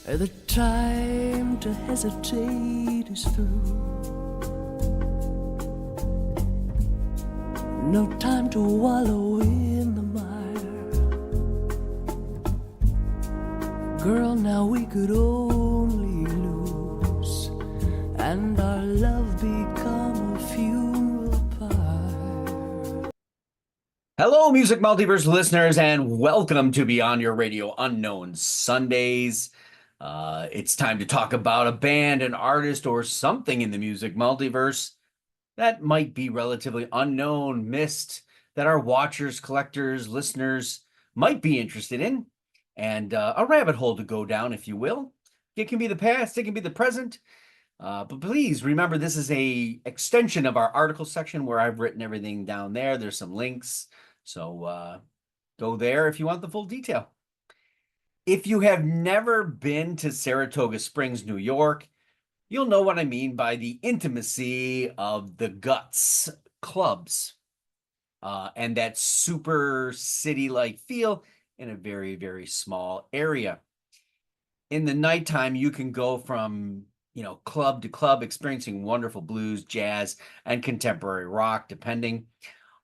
The time to hesitate is through. No time to wallow in the mire. Girl, now we could only lose, and our love become a funeral pyre. Hello, Music Multiverse listeners, and welcome to Beyond Your Radio Unknown Sundays. It's time to talk about a band, an artist, or something in the music multiverse that might be relatively unknown, missed, that our watchers, collectors, listeners might be interested in, and a rabbit hole to go down, if you will. It can be the past, it can be the present, but please remember this is a extension of our article section where I've written everything down there. There's some links, so go there if you want the full detail. If you have never been to Saratoga Springs, New York, you'll know what I mean by the intimacy of the Guts clubs and that super city-like feel in a very, very small area. In the nighttime, you can go from, club to club, experiencing wonderful blues, jazz, and contemporary rock, depending.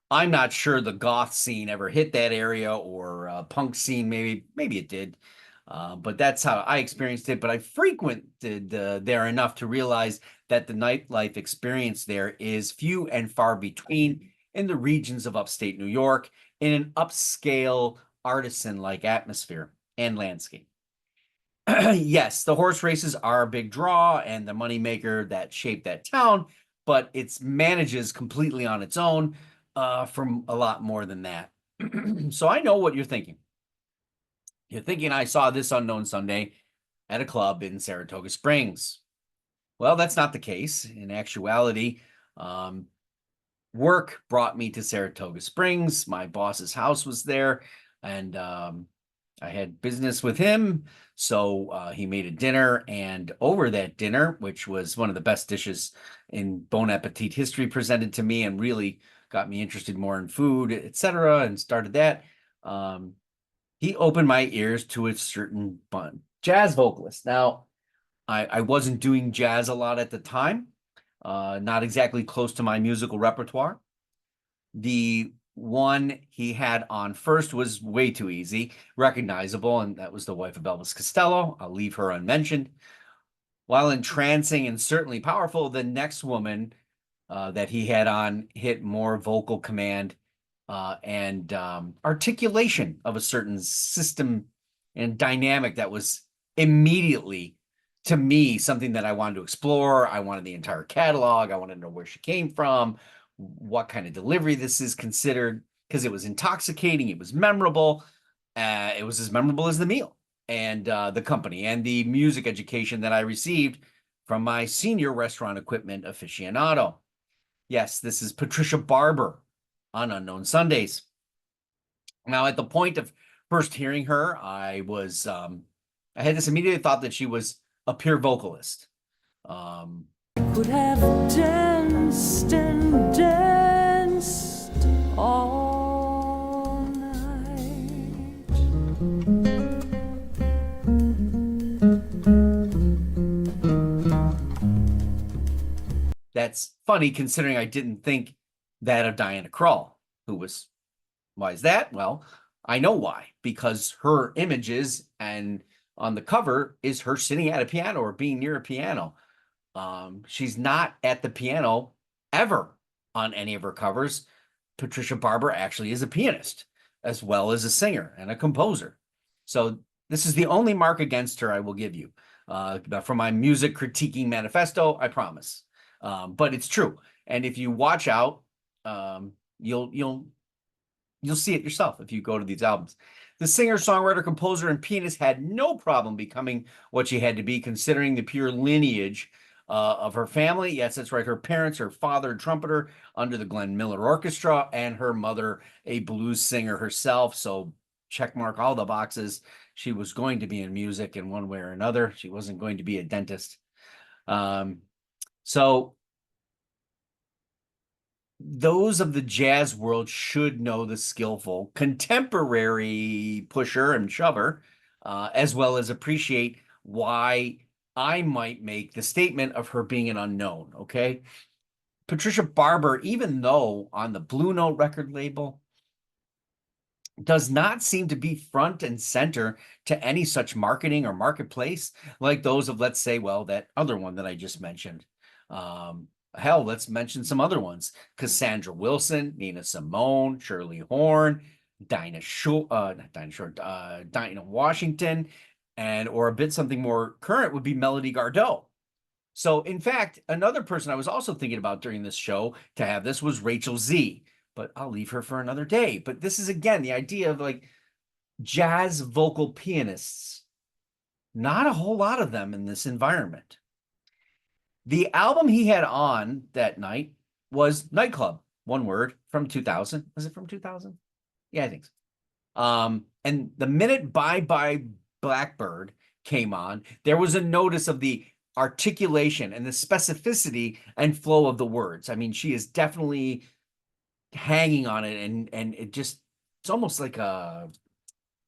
I'm not sure the goth scene ever hit that area, or punk scene, maybe it did. But that's how I experienced it. But I frequented there enough to realize that the nightlife experience there is few and far between in the regions of upstate New York, in an upscale, artisan-like atmosphere and landscape. Yes, the horse races are a big draw and the moneymaker that shaped that town, but it manages completely on its own from a lot more than that. So I know what you're thinking. You're thinking I saw this unknown Sunday at a club in Saratoga Springs. Well, that's not the case. In actuality, work brought me to Saratoga Springs. My boss's house was there, and I had business with him. So he made a dinner, and over that dinner, which was one of the best dishes in Bon Appetit history presented to me and really got me interested more in food, etc., and started that. He opened my ears to a certain jazz vocalist. Now, I wasn't doing jazz a lot at the time, not exactly close to my musical repertoire. The one he had on first was way too easy, recognizable, and that was the wife of Elvis Costello. I'll leave her unmentioned. While entrancing and certainly powerful, the next woman that he had on hit more vocal command and articulation of a certain system and dynamic that was immediately, to me, something that I wanted to explore. I wanted the entire catalog. I wanted to know where she came from, what kind of delivery this is considered, because it was intoxicating, it was memorable, it was as memorable as the meal and the company and the music education that I received from my senior restaurant equipment aficionado. Yes, this is Patricia Barber on Unknown Sundays. Now, at the point of first hearing her, I had this immediate thought that she was a pure vocalist. Could have danced and danced all night. That's funny considering I didn't think that of Diana Krall, why is that? Well, I know why, because her images and on the cover is her sitting at a piano or being near a piano. She's not at the piano ever on any of her covers. Patricia Barber actually is a pianist as well as a singer and a composer. So this is the only mark against her I will give you from my music critiquing manifesto, I promise. But it's true. And if you watch out, you'll see it yourself if you go to these albums. The singer, songwriter, composer, and pianist had no problem becoming what she had to be, considering the pure lineage of her family. Yes, that's right. Her parents, her father, trumpeter under the Glenn Miller Orchestra, and her mother, a blues singer herself. So check mark all the boxes. She was going to be in music in one way or another. She wasn't going to be a dentist. So those of the jazz world should know the skillful contemporary pusher and shover, as well as appreciate why I might make the statement of her being an unknown, okay? Patricia Barber, even though on the Blue Note record label, does not seem to be front and center to any such marketing or marketplace like those of, let's say, well, that other one that I just mentioned. Hell, let's mention some other ones. Cassandra Wilson, Nina Simone, Shirley Horn, Dinah Washington, or a bit something more current would be Melody Gardot. So, in fact, another person I was also thinking about during this show to have this was Rachel Z, but I'll leave her for another day. But this is, again, the idea of like jazz vocal pianists. Not a whole lot of them in this environment. The album he had on that night was Nightclub, one word, from 2000. Was it from 2000? Yeah, I think so. And the minute Bye Bye Blackbird came on, there was a notice of the articulation and the specificity and flow of the words. I mean, she is definitely hanging on it, and it's almost like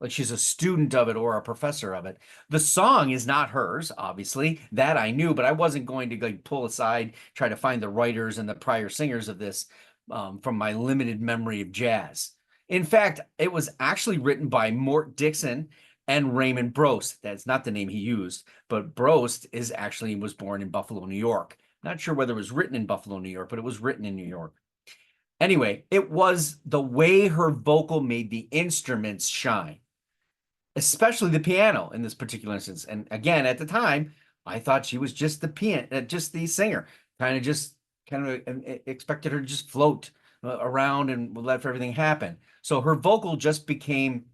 she's a student of it or a professor of it. The song is not hers, obviously, that I knew, but I wasn't going to like pull aside, try to find the writers and the prior singers of this from my limited memory of jazz. In fact, it was actually written by Mort Dixon and Raymond Brost. That's not the name he used, but Brost was born in Buffalo, New York. Not sure whether it was written in Buffalo, New York, but it was written in New York. Anyway, it was the way her vocal made the instruments shine, especially the piano in this particular instance. And again, at the time, I thought she was just the singer, kind of expected her to just float around and let everything happen. So her vocal just became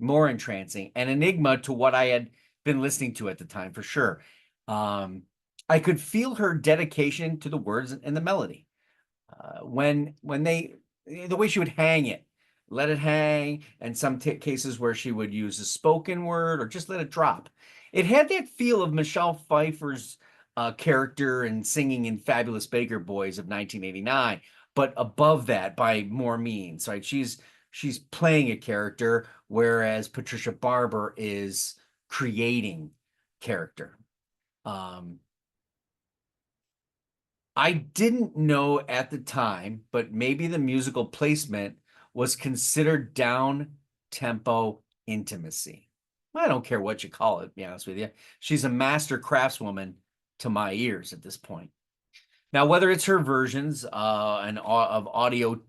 more entrancing, an enigma to what I had been listening to at the time, for sure. I could feel her dedication to the words and the melody. The way she would hang it, let it hang, and some cases where she would use a spoken word or just let it drop. It had that feel of Michelle Pfeiffer's character and singing in Fabulous Baker Boys of 1989, but above that by more means, right? She's playing a character, whereas Patricia Barber is creating character. I didn't know at the time, but maybe the musical placement was considered down-tempo intimacy. I don't care what you call it, to be honest with you. She's a master craftswoman to my ears at this point. Now, whether it's her versions of audio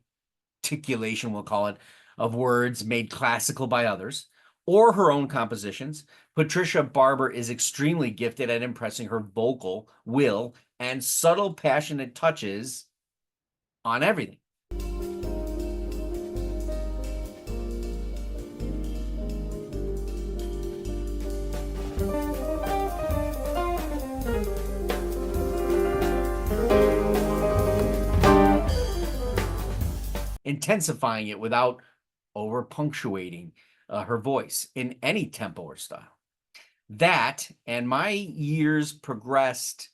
articulation, we'll call it, of words made classical by others, or her own compositions, Patricia Barber is extremely gifted at impressing her vocal will and subtle, passionate touches on everything. Intensifying it without over punctuating her voice in any tempo or style. That, and my years progressed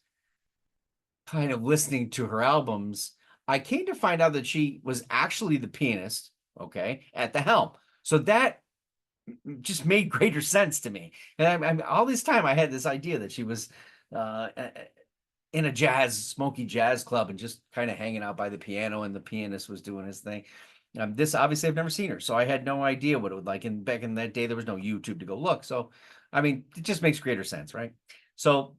kind of listening to her albums, I came to find out that she was actually the pianist, okay, at the helm. So that just made greater sense to me. And all this time I had this idea that she was in a smoky jazz club and just kind of hanging out by the piano, and the pianist was doing his thing. This, obviously, I've never seen her, so I had no idea what it would like. And back in that day, there was no YouTube to go look. So, I mean, it just makes greater sense, right? So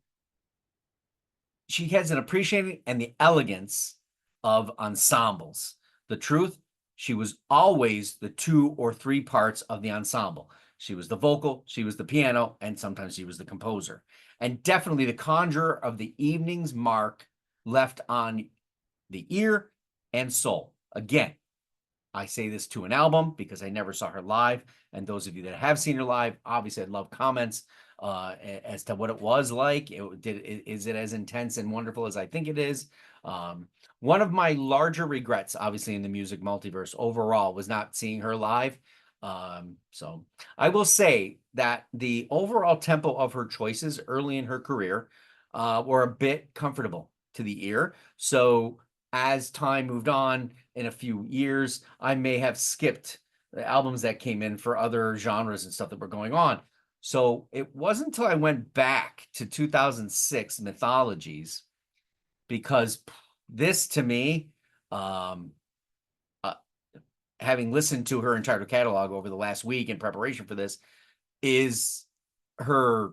she has an appreciating and the elegance of ensembles. The truth, she was always the 2 or 3 parts of the ensemble. She was the vocal, she was the piano, and sometimes she was the composer. And definitely the conjurer of the evening's mark left on the ear and soul. Again, I say this to an album because I never saw her live. And those of you that have seen her live, obviously I'd love comments as to what it was like. Is it as intense and wonderful as I think it is? One of my larger regrets, obviously, in the music multiverse overall was not seeing her live. So I will say that the overall tempo of her choices early in her career were a bit comfortable to the ear. So as time moved on, in a few years, I may have skipped the albums that came in for other genres and stuff that were going on. So it wasn't until I went back to 2006 Mythologies, because this to me, um, uh, having listened to her entire catalog over the last week in preparation for this, is her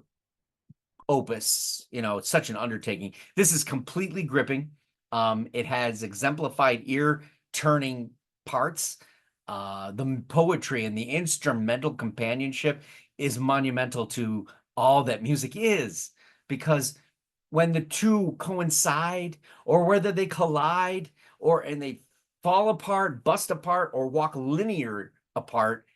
opus. It's such an undertaking. This is completely gripping. It has exemplified ear-turning parts. The poetry and the instrumental companionship is monumental to all that music is, because when the two coincide, or whether they collide, and they fall apart, bust apart, or walk linear apart,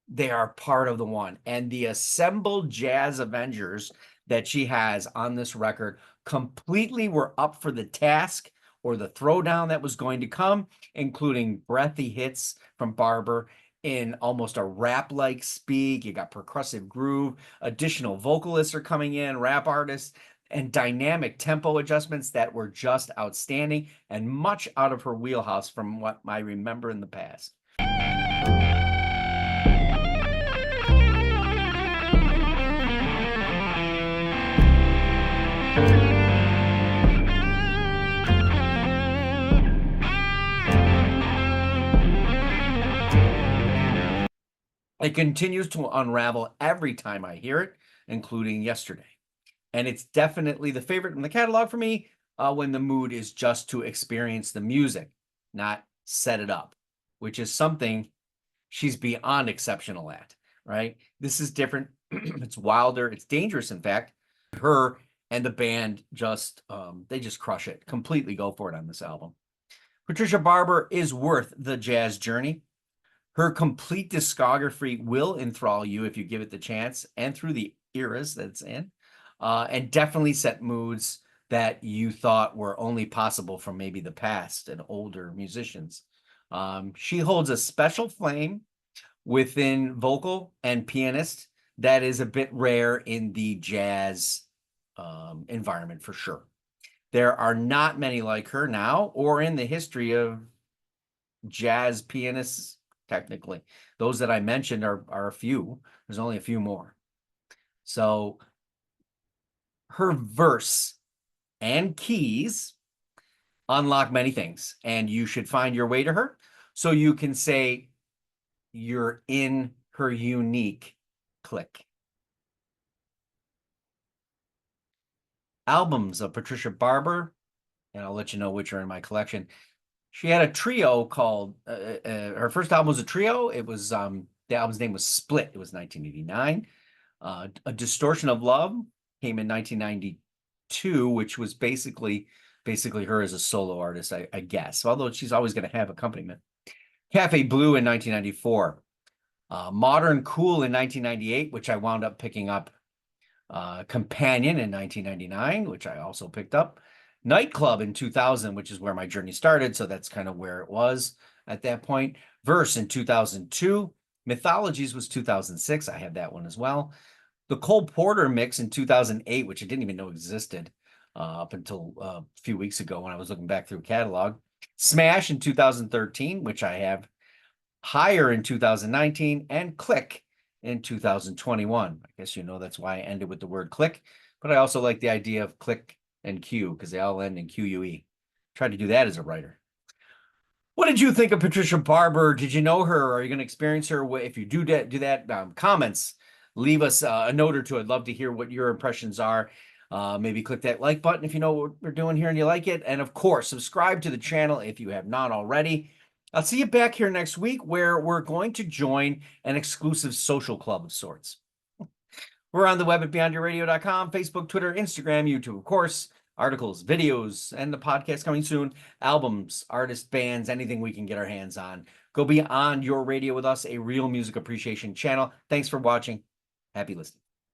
they are part of the one. And the assembled jazz Avengers that she has on this record completely were up for the task or the throwdown that was going to come, including breathy hits from Barber in almost a rap-like speak. You got percussive groove, additional vocalists are coming in, rap artists, and dynamic tempo adjustments that were just outstanding and much out of her wheelhouse from what I remember in the past. It continues to unravel every time I hear it, including yesterday. And it's definitely the favorite in the catalog for me when the mood is just to experience the music, not set it up, which is something she's beyond exceptional at, right? This is different. It's wilder. It's dangerous, in fact. Her and the band they just crush it. Completely go for it on this album. Patricia Barber is worth the jazz journey. Her complete discography will enthrall you if you give it the chance, and through the eras that it's in, and definitely set moods that you thought were only possible from maybe the past and older musicians. She holds a special flame within vocal and pianist that is a bit rare in the jazz environment, for sure. There are not many like her now or in the history of jazz pianists. Technically, those that I mentioned are a few. There's only a few more. So her verse and keys unlock many things, and you should find your way to her so you can say you're in her unique clique. Albums of Patricia Barber, and I'll let you know which are in my collection. She had a trio called, her first album was a trio. It was, the album's name was Split. It was 1989. A Distortion of Love came in 1992, which was basically her as a solo artist, I guess, although she's always going to have accompaniment. Cafe Blue in 1994. Modern Cool in 1998, which I wound up picking up. Companion in 1999, which I also picked up. Nightclub in 2000, which is where my journey started, so that's kind of where it was at that point. Verse in 2002. Mythologies was 2006. I had that one as well. The Cole Porter mix in 2008, which I didn't even know existed up until a few weeks ago when I was looking back through a catalog. Smash in 2013, which I have. Higher in 2019, and Click in 2021. I guess that's why I ended with the word click, but I also like the idea of click and Q because they all end in QUE. Tried to do that as a writer. What did you think of Patricia Barber? Did you know her? Are you going to experience her? If you do that, comments, leave us a note or two. I'd love to hear what your impressions are. Maybe click that like button if you know what we're doing here and you like it. And of course, subscribe to the channel if you have not already. I'll see you back here next week where we're going to join an exclusive social club of sorts. We're on the web at beyondyourradio.com, Facebook, Twitter, Instagram, YouTube, of course, articles, videos, and the podcast coming soon, albums, artists, bands, anything we can get our hands on. Go Beyond Your Radio with us, a real music appreciation channel. Thanks for watching. Happy listening.